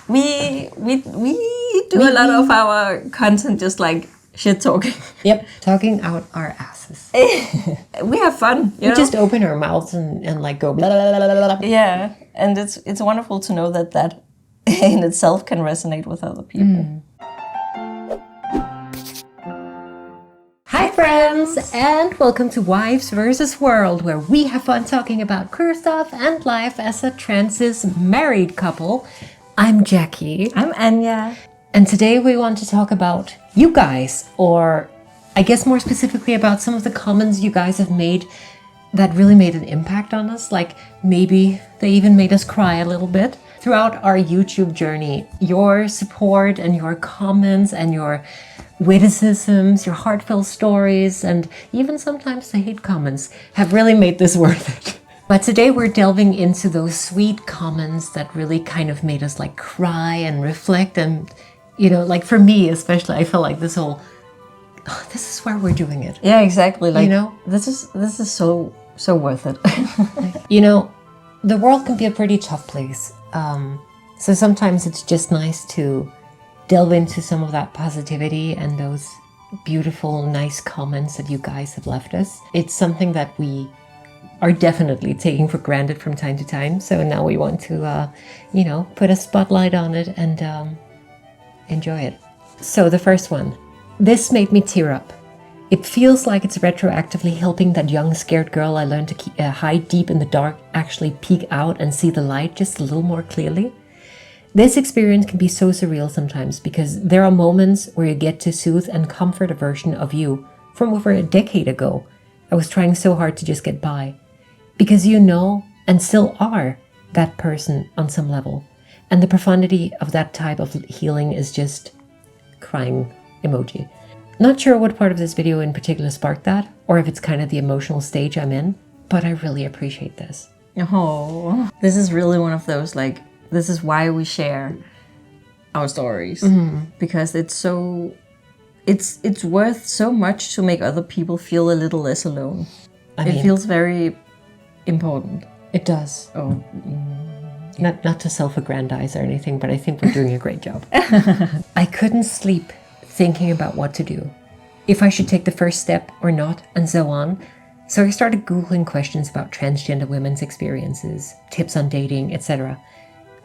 we do a lot of our content just like shit talking. Yep, talking out our asses. We have fun. We just open our mouths and like go blah, blah, blah, blah, blah. Yeah, and it's wonderful to know that in itself can resonate with other people. Hi friends, and welcome to Wives vs. World, where we have fun talking about queer stuff and life as a trans married couple. I'm Jackie. I'm Anya. And today we want to talk about you guys, or I guess more specifically about some of the comments you guys have made that really made an impact on us. Like maybe they even made us cry a little bit. Throughout our YouTube journey, your support and your comments and your witticisms, your heartfelt stories, and even sometimes the hate comments have really made this worth it. But today we're delving into those sweet comments that really kind of made us like cry and reflect. And, you know, like for me especially, I felt like this is where we're doing it. Yeah, exactly. Like, you know, this is so worth it. You know, the world can be a pretty tough place. So sometimes it's just nice to delve into some of that positivity and those beautiful, nice comments that you guys have left us. It's something that we are definitely taking for granted from time to time. So now we want to, you know, put a spotlight on it and enjoy it. So the first one, this made me tear up. It feels like it's retroactively helping that young, scared girl I learned to hide deep in the dark actually peek out and see the light just a little more clearly. This experience can be so surreal sometimes because there are moments where you get to soothe and comfort a version of you from over a decade ago. I was trying so hard to just get by. Because you know, and still are, that person on some level. And the profundity of that type of healing is just crying emoji. Not sure what part of this video in particular sparked that, or if it's kind of the emotional stage I'm in, but I really appreciate this. Oh, this is really one of those, like, this is why we share our stories. Because it's worth so much to make other people feel a little less alone. It feels very important. It does. Oh, Not to self-aggrandize or anything, but I think we're doing a great job. I couldn't sleep thinking about what to do, if I should take the first step or not, and so on. So I started Googling questions about transgender women's experiences, tips on dating, etc.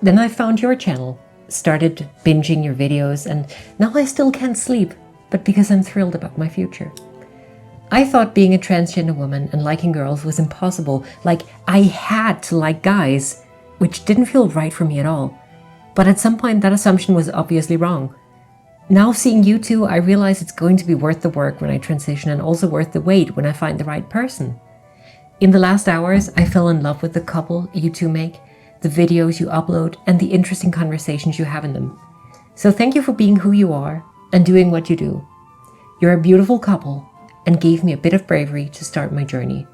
Then I found your channel, started binging your videos, and now I still can't sleep, but because I'm thrilled about my future. I thought being a transgender woman and liking girls was impossible, like I had to like guys, which didn't feel right for me at all. But at some point that assumption was obviously wrong. Now seeing you two, I realize it's going to be worth the work when I transition and also worth the wait when I find the right person. In the last hours, I fell in love with the couple you two make, the videos you upload, and the interesting conversations you have in them. So thank you for being who you are and doing what you do. You're a beautiful couple and gave me a bit of bravery to start my journey.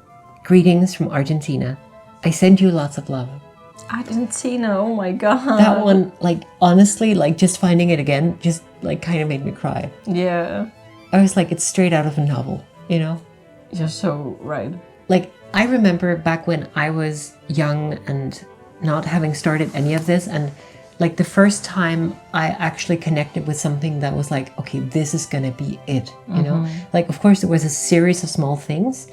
Greetings from Argentina. I send you lots of love. Argentina, oh my god. That one, like, honestly, like, just finding it again, just, like, kind of made me cry. Yeah. I was like, it's straight out of a novel, you know? You're so right. Like, I remember back when I was young and not having started any of this, and, like, the first time I actually connected with something that was like, okay, this is gonna be it, you know? Like, of course, it was a series of small things,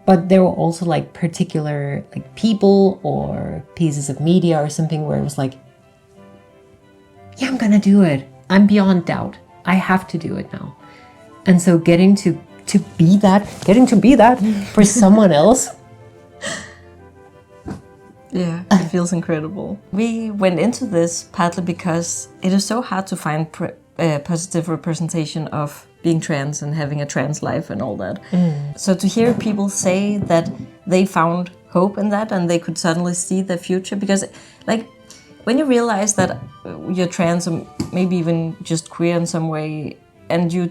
but there were also like particular like people or pieces of media or something where it was like, yeah, I'm gonna do it. I'm beyond doubt. I have to do it now. And so getting to be that for someone else. Yeah, it feels incredible. We went into this partly because it is so hard to find positive representation of being trans and having a trans life and all that. So to hear people say that they found hope in that and they could suddenly see the future, because like when you realize that you're trans or maybe even just queer in some way, and you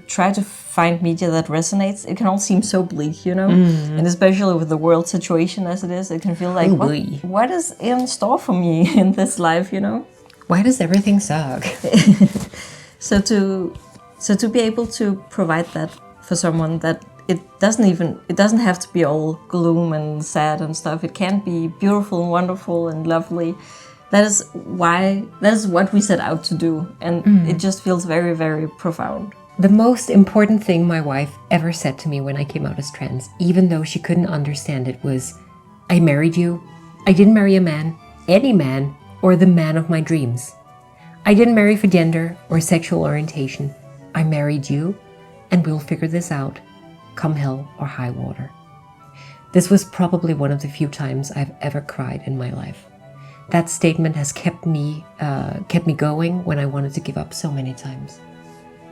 try to find media that resonates, it can all seem so bleak, you know? And especially with the world situation as it is, it can feel like, what is in store for me in this life, you know? Why does everything suck? So to be able to provide that for someone, that it doesn't have to be all gloom and sad and stuff. It can be beautiful and wonderful and lovely, that is what we set out to do. And it just feels very, very profound. The most important thing my wife ever said to me when I came out as trans, even though she couldn't understand it, was, I married you. I didn't marry a man, any man, or the man of my dreams. I didn't marry for gender or sexual orientation. I married you, and we'll figure this out, come hell or high water. This was probably one of the few times I've ever cried in my life. That statement has kept me going when I wanted to give up so many times.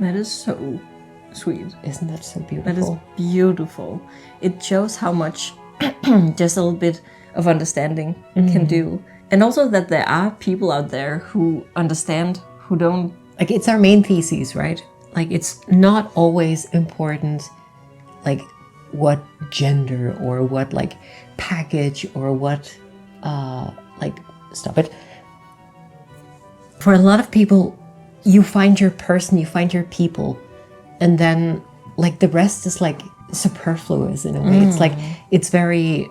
That is so sweet. Isn't that so beautiful? That is beautiful. It shows how much just a little bit of understanding can do. And also that there are people out there who understand, who don't... Like, it's our main thesis, right? Like, it's not always important, like, what gender or what, like, package or what, stop it. For a lot of people, you find your person, you find your people, and then, like, the rest is, like, superfluous in a way. It's, like, it's very,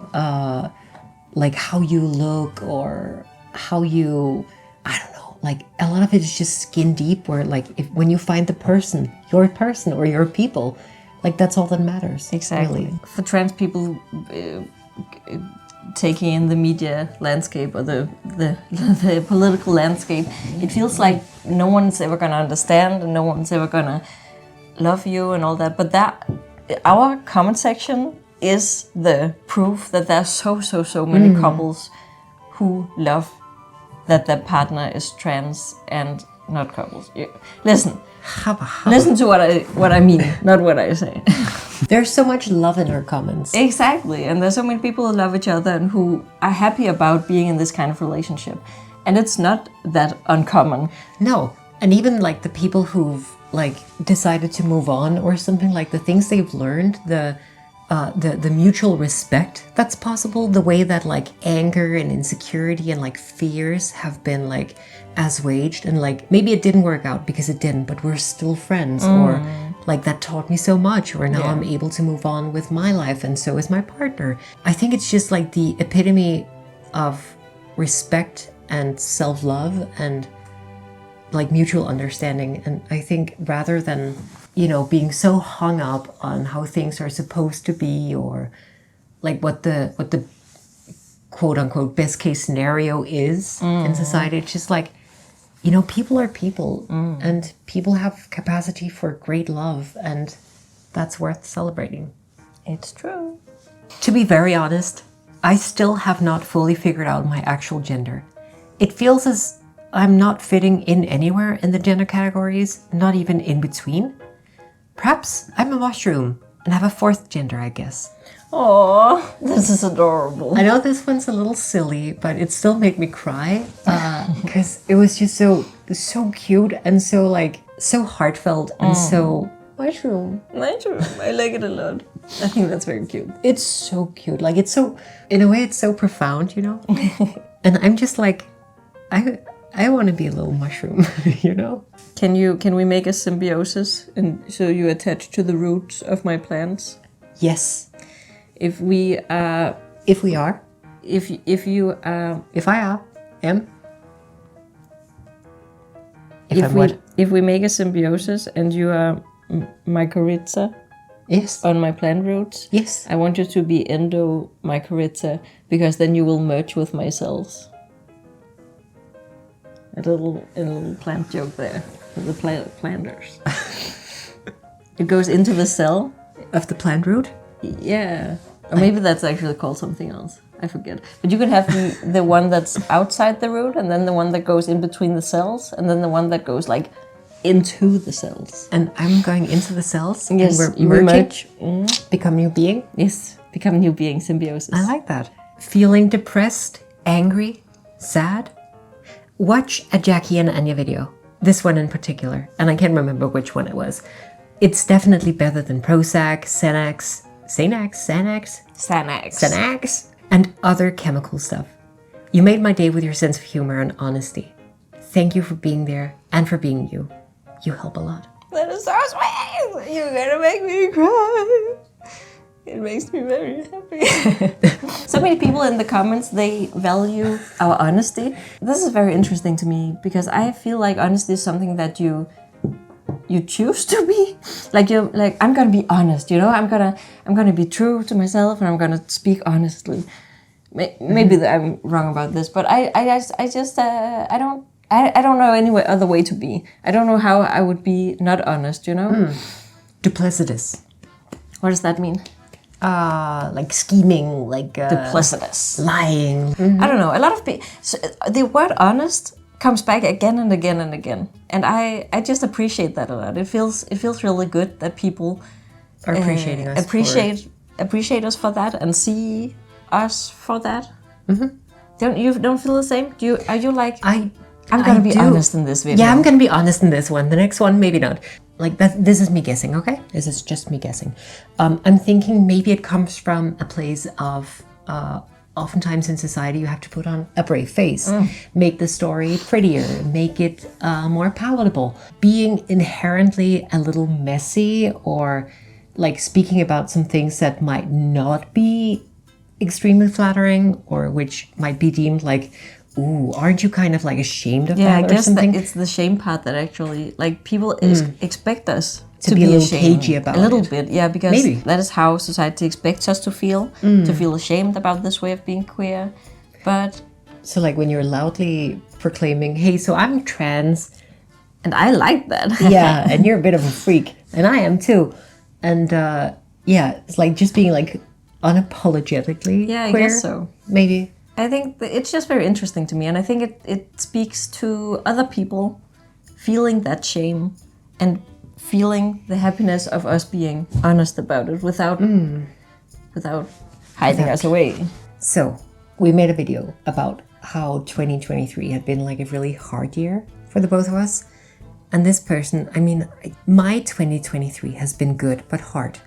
like, how you look or how you, I don't know, like, a lot of it is just skin deep, where, like, when you find the person or your people, like, that's all that matters. Exactly. Really. For trans people, taking in the media landscape or the political landscape, it feels like no one's ever going to understand and no one's ever going to love you and all that. But our comment section is the proof that there's so many couples who love that their partner is trans and not couples. Listen to what I mean, not what I say. There's so much love in our comments. Exactly, and there's so many people who love each other and who are happy about being in this kind of relationship. And it's not that uncommon. No, and even like the people who've like decided to move on or something, like the things they've learned, the mutual respect that's possible, the way that like anger and insecurity and like fears have been like assuaged, and like maybe it didn't work out because it didn't, but we're still friends, or like that taught me so much, or now I'm able to move on with my life and so is my partner. I think it's just like the epitome of respect and self-love and like mutual understanding. And I think rather than, you know, being so hung up on how things are supposed to be, or like what the quote unquote best case scenario is in society, it's just like, you know, people are people and people have capacity for great love, and that's worth celebrating. It's true. To be very honest, I still have not fully figured out my actual gender. It feels as I'm not fitting in anywhere in the gender categories, not even in between. Perhaps I'm a mushroom and have a fourth gender, I guess. Oh, this is adorable. I know this one's a little silly, but it still made me cry because it was just so cute and so like so heartfelt and so mushroom. I like it a lot. I think that's very cute. It's so cute. Like it's so, in a way, it's so profound, you know. And I'm just like, I want to be a little mushroom, you know. Can we make a symbiosis and so you attach to the roots of my plants? Yes. If we are. If we are. If you are. If I are. Am. If we make a symbiosis and you are mycorrhiza. Yes. On my plant roots. Yes. I want you to be endomycorrhiza, because then you will merge with my cells. A little plant joke there for the planters. It goes into the cell of the plant root. Yeah, or maybe that's actually called something else. I forget. But you could have the one that's outside the root, and then the one that goes in between the cells, and then the one that goes like into the cells. And I'm going into the cells. Yes, and we're merging. Become new being. Yes, become new being, symbiosis. I like that. Feeling depressed, angry, sad. Watch a Jackie and Anya video. This one in particular, and I can't remember which one it was. It's definitely better than Prozac, Xanax, and other chemical stuff. You made my day with your sense of humor and honesty. Thank you for being there and for being you. You help a lot. That is so sweet. You're gonna make me cry. It makes me very happy. So many people in the comments, they value our honesty. This is very interesting to me because I feel like honesty is something that you choose to be. Like you're like, I'm gonna be honest, you know, I'm gonna be true to myself and I'm gonna speak honestly. Maybe I'm wrong about this, but I don't know any other way to be. I don't know how I would be not honest, you know? Duplicitous. What does that mean? Like scheming, like Duplicitous. lying. I don't know. A lot of people. So the word honest comes back again and again and again, and I just appreciate that a lot. It feels really good that people Are appreciating us. Appreciate us for that and see us for that. Don't feel the same? Are you like I'm gonna be honest in this video? Yeah, I'm gonna be honest in this one. The next one, maybe not. Like that. This is me guessing. Okay, this is just me guessing. I'm thinking maybe it comes from a place of. Oftentimes in society, you have to put on a brave face, make the story prettier, make it more palatable. Being inherently a little messy or like speaking about some things that might not be extremely flattering or which might be deemed like, ooh, aren't you kind of like ashamed of that I or guess something? it's the shame part that actually, like, people expect us to be a little ashamed. cagey about a little it. bit, yeah, because Maybe. that is how society expects us to feel ashamed about this way of being queer. But So like when you're loudly proclaiming, hey, so I'm trans, and I like that. yeah, and you're a bit of a freak, and I am too. And yeah, it's like just being like unapologetically Yeah, I queer, guess so. maybe. I think that it's just very interesting to me, and I think it speaks to other people feeling that shame and feeling the happiness of us being honest about it without hiding us away. So we made a video about how 2023 had been like a really hard year for the both of us. And this person, I mean, my 2023 has been good, but hard.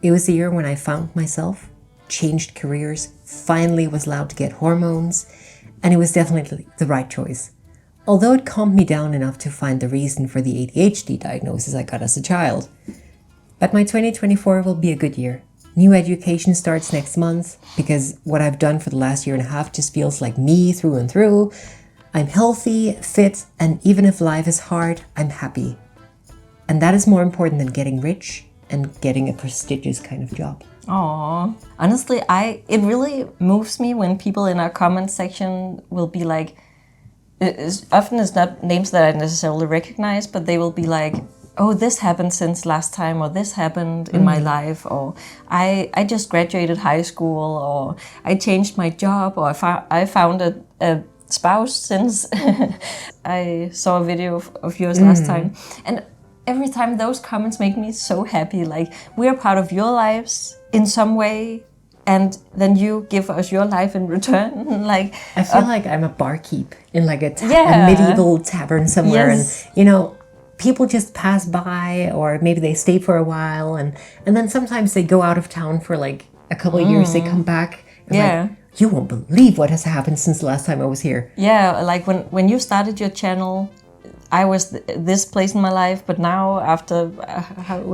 It was the year when I found myself, changed careers, finally was allowed to get hormones, and it was definitely the right choice. Although it calmed me down enough to find the reason for the ADHD diagnosis I got as a child. But my 2024 will be a good year. New education starts next month because what I've done for the last year and a half just feels like me through and through. I'm healthy, fit, and even if life is hard, I'm happy. And that is more important than getting rich and getting a prestigious kind of job. Aww. Honestly, it really moves me when people in our comment section will be like, often it's not names that I necessarily recognize, but they will be like, oh, this happened since last time, or this happened in my life, or I just graduated high school, or I changed my job, or I found a spouse since I saw a video of yours last time. And every time those comments make me so happy, like we're part of your lives in some way, and then you give us your life in return. Like I feel like I'm a barkeep in like a Yeah. medieval tavern somewhere, Yes. and you know, people just pass by, or maybe they stay for a while, and then sometimes they go out of town for like a couple of years. They come back. And Yeah. like, you won't believe what has happened since the last time I was here. Yeah, like when you started your channel, I was this place in my life, but now after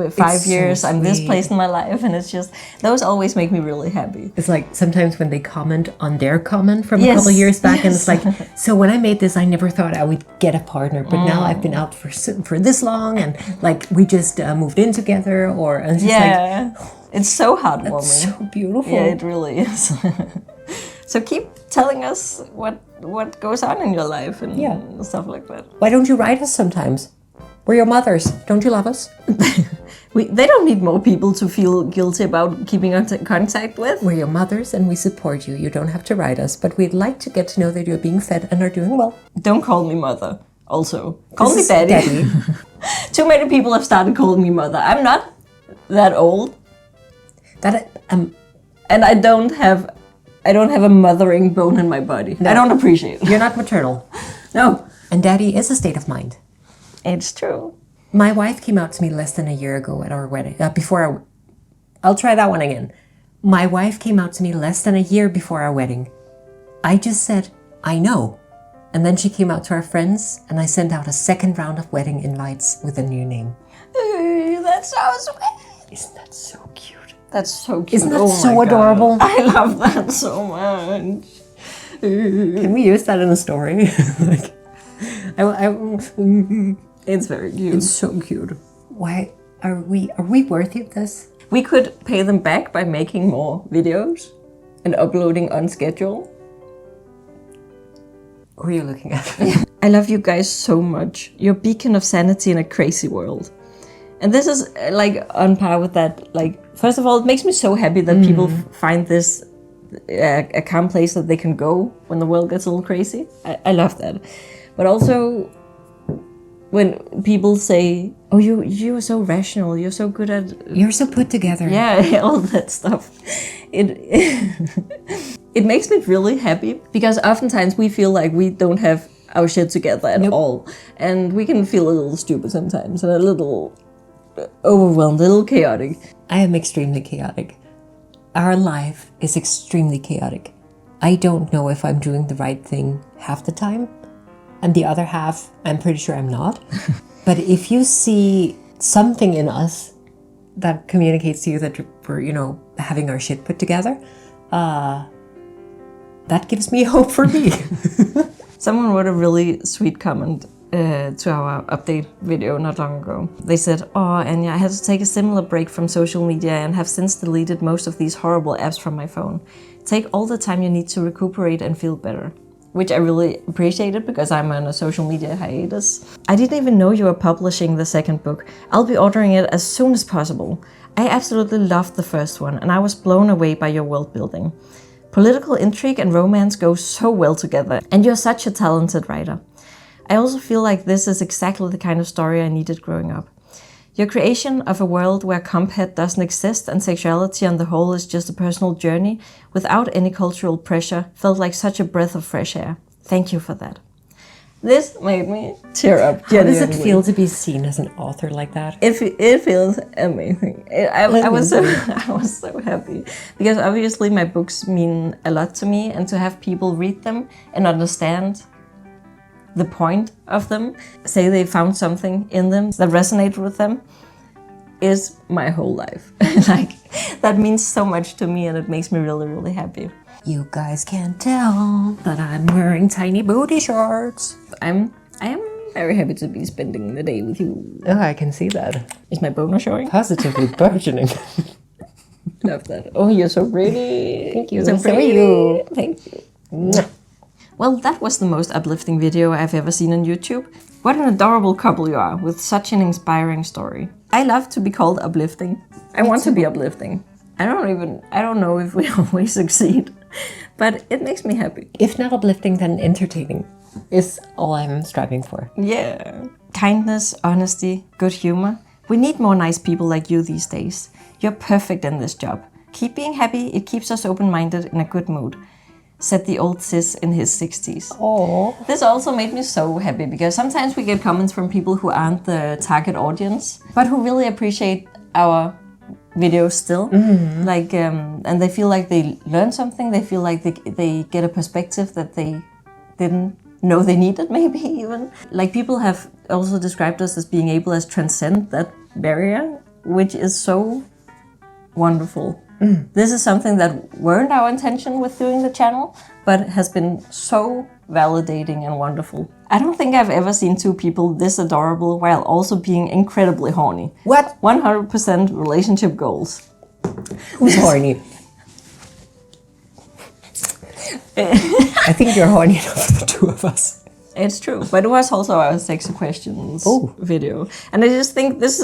5 so years, I'm this sweet. place in my life, and it's just, those always make me really happy. It's like sometimes when they comment on their comment from a Yes, couple of years back, and it's yes. like, so when I made this, I never thought I would get a partner, but now I've been out for this long, and like we just moved in together, and it's just like, Yeah, it's so heartwarming. so beautiful. Yeah, it really is. So keep telling us what goes on in your life and stuff like that. Why don't you write us sometimes? We're your mothers. Don't you love us? They don't need more people to feel guilty about keeping in contact with. We're your mothers and we support you. You don't have to write us, but we'd like to get to know that you're being fed and are doing well. Don't call me mother, also. Call This me is daddy. Too many people have started calling me mother. I'm not that old. And I don't have a mothering bone in my body. No. I don't appreciate it. You're not maternal. No. And daddy is a state of mind. It's true. My wife came out to me less than a year ago at our wedding. I'll try that one again. My wife came out to me less than a year before our wedding. I just said, I know. And then she came out to our friends, and I sent out a second round of wedding invites with a new name. That's so sweet. Isn't that so cute? That's so cute. Isn't that Oh so my God. adorable? I love that so much. Can we use that in a story? Like, It's very cute. it's so cute. Why are we worthy of this? We could pay them back by making more videos and uploading on schedule. Who are you looking at? I love you guys so much. You're a beacon of sanity in a crazy world. And this is like on par with that. Like, first of all, it makes me so happy that people find this a calm place that they can go when the world gets a little crazy. I love that. But also, when people say, "Oh, you are so rational. You're so good at." You're so put together. Yeah, all that stuff. It makes me really happy because oftentimes we feel like we don't have our shit together at all, and we can feel a little stupid sometimes and a little overwhelmed, a little chaotic. I am extremely chaotic. Our life is extremely chaotic. I don't know if I'm doing the right thing half the time, and the other half, I'm pretty sure I'm not. But if you see something in us that communicates to you that we're, having our shit put together, that gives me hope for me. Someone wrote a really sweet comment to our update video not long ago. They said, "Oh, Anya, I had to take a similar break from social media and have since deleted most of these horrible apps from my phone. Take all the time you need to recuperate and feel better." Which I really appreciated because I'm on a social media hiatus. I didn't even know you were publishing the second book. I'll be ordering it as soon as possible. I absolutely loved the first one and I was blown away by your world building. Political intrigue and romance go so well together, and you're such a talented writer. I also feel like this is exactly the kind of story I needed growing up. Your creation of a world where comphet doesn't exist and sexuality on the whole is just a personal journey without any cultural pressure felt like such a breath of fresh air. Thank you for that. This made me tear up. How does it feel to be seen as an author like that? It feels amazing. I was so happy because obviously my books mean a lot to me, and to have people read them and understand the point of them, say they found something in them that resonated with them, is my whole life. Like, that means so much to me and it makes me really, really happy. You guys can't tell that I'm wearing tiny booty shorts. I am very happy to be spending the day with you. Oh, I can see that. Is my boner showing? Positively burgeoning. Love that. Oh, you're so pretty. Thank you. So So are you. Thank you. Well, that was the most uplifting video I've ever seen on YouTube. What an adorable couple you are, with such an inspiring story. I love to be called uplifting. I want to be uplifting. I don't know if we always succeed, but it makes me happy. If not uplifting, then entertaining is all I'm striving for. Yeah. Kindness, honesty, good humor. We need more nice people like you these days. You're perfect in this job. Keep being happy, it keeps us open-minded in a good mood, said the old sis in his 60s. Oh. This also made me so happy because sometimes we get comments from people who aren't the target audience, but who really appreciate our videos still. Mm-hmm. Like, and they feel like they learn something. They feel like they get a perspective that they didn't know they needed, maybe even. Like, people have also described us as being able to transcend that barrier, which is so wonderful. This is something that weren't our intention with doing the channel, but has been so validating and wonderful. I don't think I've ever seen two people this adorable while also being incredibly horny. What? 100% relationship goals. Who's horny? I think you're horny enough for the two of us. It's true, but it was also our sexy questions video. And I just think this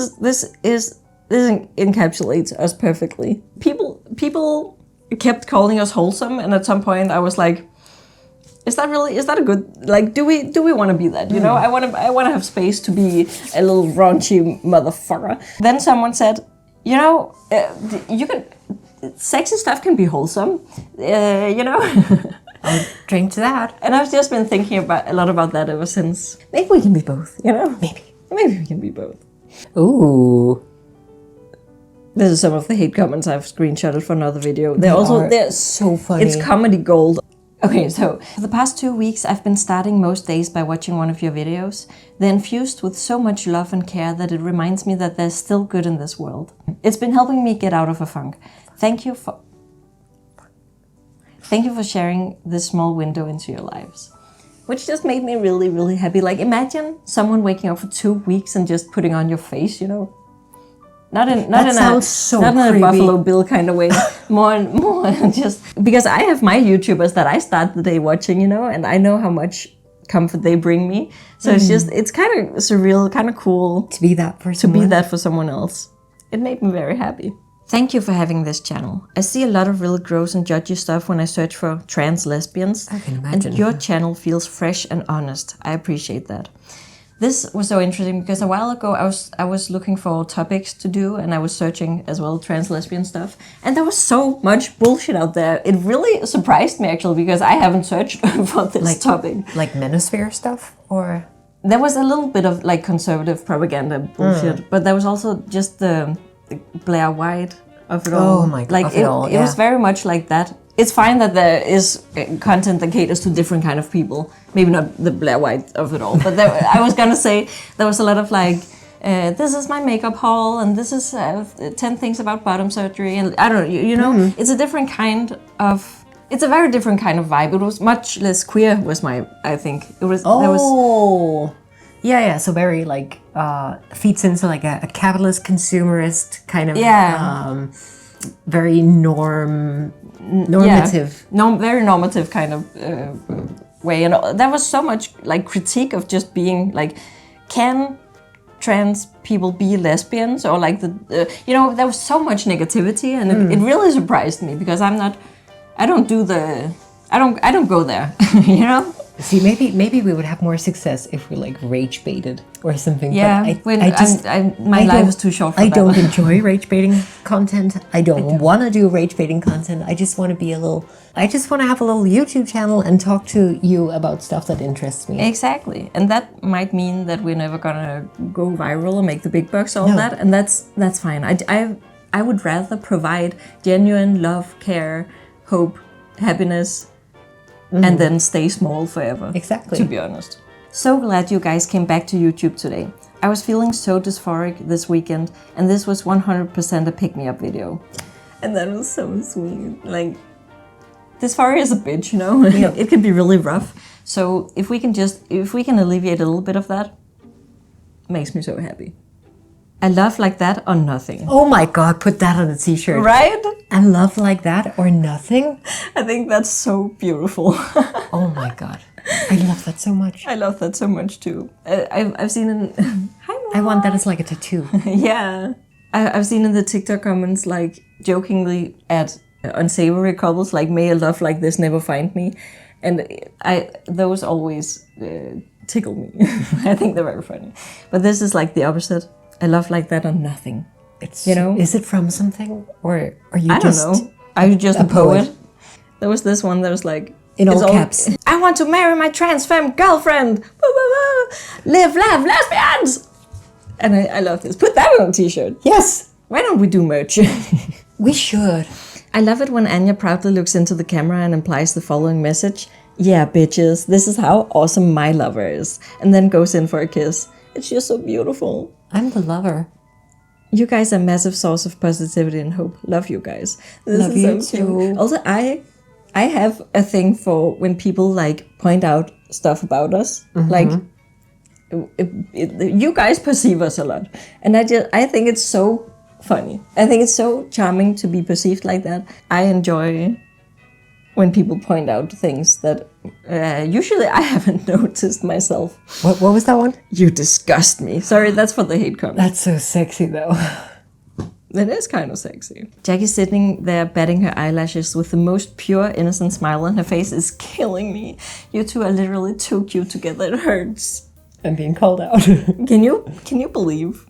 encapsulates us perfectly. People kept calling us wholesome, and at some point I was like, is that a good, like, do we want to be that? You know, I want to have space to be a little raunchy motherfucker. Then someone said, you know, sexy stuff can be wholesome, you know. I'll drink to that. And I've just been thinking a lot about that ever since. Maybe we can be both, you know? Maybe we can be both. Ooh. This is some of the hate comments I've screenshotted for another video. They're so funny. It's comedy gold. Okay, so for the past 2 weeks, I've been starting most days by watching one of your videos. They're infused with so much love and care that it reminds me that there's still good in this world. It's been helping me get out of a funk. Thank you for sharing this small window into your lives. Which just made me really, really happy. Like, imagine someone waking up for 2 weeks and just putting on your face, you know? Not in a Buffalo Bill kind of way. more just because I have my YouTubers that I start the day watching, you know, and I know how much comfort they bring me. So it's kind of surreal, kind of cool to be that for someone. To be that for someone else. It made me very happy. Thank you for having this channel. I see a lot of really gross and judgy stuff when I search for trans lesbians. I can imagine. And your channel feels fresh and honest. I appreciate that. This was so interesting because a while ago I was looking for topics to do, and I was searching as well trans lesbian stuff, and there was so much bullshit out there. It really surprised me actually because I haven't searched for this topic. Like manosphere stuff, or there was a little bit of like conservative propaganda bullshit, but there was also just the Blair White of it all. Oh my god! Like it was very much like that. It's fine that there is content that caters to different kind of people. Maybe not the Blair White of it all, but I was gonna say there was a lot of like, this is my makeup haul, and this is 10 things about bottom surgery, and I don't know, you know, it's a different kind of. It's a very different kind of vibe. It was much less queer. I think it was. Oh. Yeah. So very like feeds into like a capitalist consumerist kind of. Yeah. Very normative. Yeah. Very normative kind of way. And there was so much like critique of just being like, can trans people be lesbians? Or like you know, there was so much negativity, and it really surprised me because I don't go there, you know? See, maybe we would have more success if we like rage baited or something. Yeah, but my life is too short for that. I don't enjoy rage baiting content. I don't want to do rage baiting content. I just want to have a little YouTube channel and talk to you about stuff that interests me. Exactly, and that might mean that we're never gonna go viral or make the big bucks, that, and that's fine. I would rather provide genuine love, care, hope, happiness. And then stay small forever. Exactly. To be honest. So glad you guys came back to YouTube today. I was feeling so dysphoric this weekend, and this was 100% a pick-me-up video. And that was so sweet. Like, dysphoria is a bitch, you know? Yeah. It can be really rough. So if we can alleviate a little bit of that, it makes me so happy. I love like that or nothing. Oh my god, put that on a t-shirt. Right? I love like that or nothing. I think that's so beautiful. Oh my god. I love that so much. I love that so much too. I've seen in... Hi, Mom. I want that as like a tattoo. Yeah. I've seen in the TikTok comments like jokingly at unsavory couples like, may a love like this never find me. And those always tickle me. I think they're very funny. But this is like the opposite. I love like that or nothing. It's, you know? Is it from something? Or are you I don't know. Are you just a poet? There was this one that was like... In all caps. I want to marry my trans femme girlfriend. Live, laugh, lesbians! And I love this. Put that on a t-shirt. Yes! Why don't we do merch? We should. I love it when Anya proudly looks into the camera and implies the following message. Yeah, bitches, this is how awesome my lover is. And then goes in for a kiss. It's just so beautiful. I'm the lover. You guys are a massive source of positivity and hope. Love you guys. This love is you so too. Cute. Also, I have a thing for when people like point out stuff about us. Mm-hmm. Like, you guys perceive us a lot. And I think it's so funny. I think it's so charming to be perceived like that. I enjoy when people point out things that usually I haven't noticed myself. What was that one? You disgust me. Sorry, that's for the hate comment. That's so sexy though. It is kind of sexy. Jackie's sitting there batting her eyelashes with the most pure, innocent smile on her face is killing me. You two are literally too cute together. It hurts. I'm being called out. Can you believe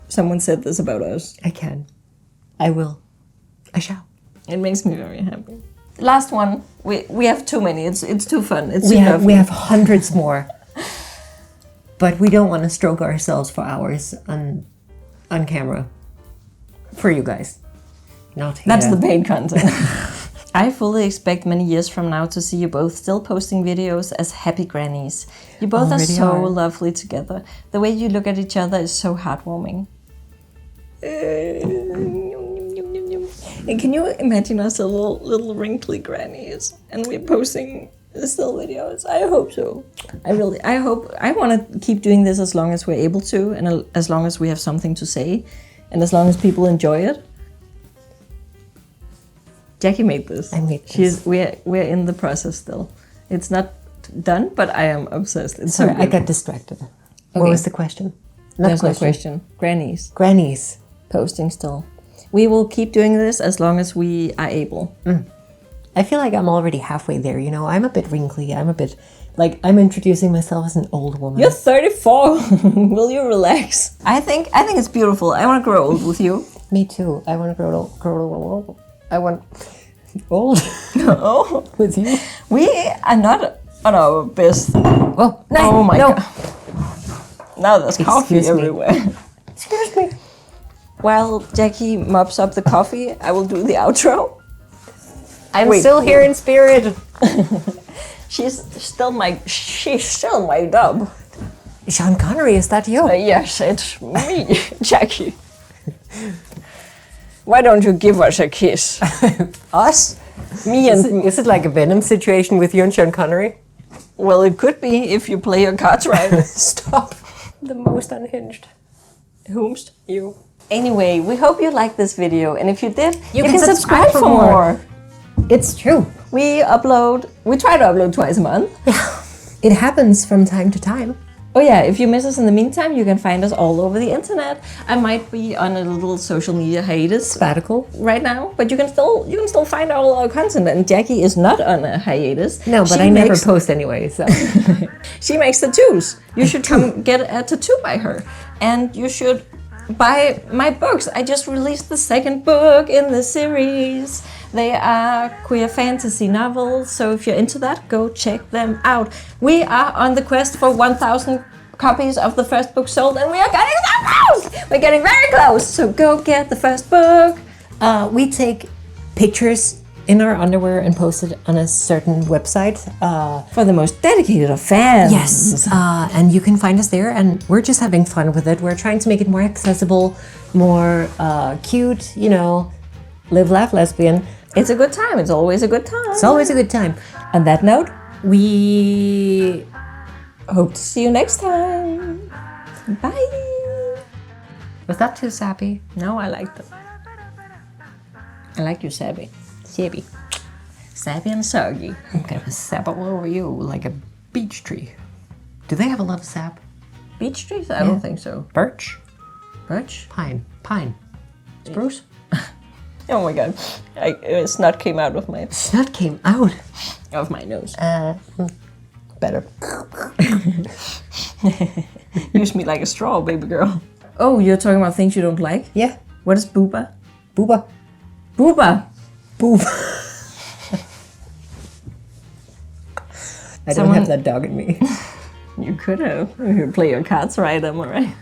someone said this about us? I can. I will. I shall. It makes me very happy. Last one. We have too many. It's too fun. We have hundreds more. But we don't want to stroke ourselves for hours on camera. For you guys. Not here. That's the paid content. I fully expect many years from now to see you both still posting videos as happy grannies. You both are so lovely together. The way you look at each other is so heartwarming. And can you imagine us a little wrinkly grannies and we're posting still videos? I hope so. I want to keep doing this as long as we're able to, and as long as we have something to say, and as long as people enjoy it. Jackie made this. I made this. We're in the process still. It's not done, but I am obsessed. It's Sorry, so I got distracted. Okay. What was the question? There's no question. Grannies. Grannies. Posting still. We will keep doing this as long as we are able. I feel like I'm already halfway there, you know. I'm a bit wrinkly. I'm a bit like I'm introducing myself as an old woman. You're 34. Will you relax? I think it's beautiful. I want to grow old with you. Me too. I want to grow old. I want old Oh, with you. we are not on our best. Oh, no, Oh my no. god. Now there's coffee Excuse me. everywhere. Excuse me. While Jackie mops up the coffee, I will do the outro. I'm Wait, still here in spirit. She's still my dub. Sean Connery, is that you? Yes, it's me, Jackie. Why don't you give us a kiss? Us? Me and... Is it like a Venom situation with you and Sean Connery? Well, it could be if you play your cards right. Stop. The most unhinged. Whomst? You. Anyway, we hope you liked this video, and if you did, you can can subscribe for more. It's true. We try to upload twice a month. Yeah. It happens from time to time. Oh yeah, if you miss us in the meantime, you can find us all over the internet. I might be on a little social media hiatus Sabbatical. right now, but you can still find all our content, and Jackie is not on a hiatus. No, but I never post anyway, so. She makes tattoos. You should come get a tattoo by her. And you should buy my books. I just released the second book in the series. They are queer fantasy novels, so if you're into that, go check them out. We are on the quest for 1,000 copies of the first book sold, and we are getting so close! We're getting very close, so go get the first book. We take pictures in our underwear and post it on a certain website. For the most dedicated of fans. Yes, and you can find us there, and we're just having fun with it. We're trying to make it more accessible, more cute, you know, live, laugh, lesbian. It's a good time. It's always a good time. It's always a good time. On that note, We hope to see you next time. Bye. Was that too sappy? No, I liked it. I like you, Sabby. Sappy. Sappy and soggy. I'm gonna sap all over you like a beech tree. Do they have a lot of sap? Beech trees? I don't think so. Birch? Birch? Pine. Spruce? Oh my god. Snot came out of my Snot came out. of my nose. Better. Use me like a straw, baby girl. Oh, you're talking about things you don't like? Yeah. What is booba? Booba. Booba! Booba. I don't Someone- have that dog in me. You could have. You could play your cards right, am I right?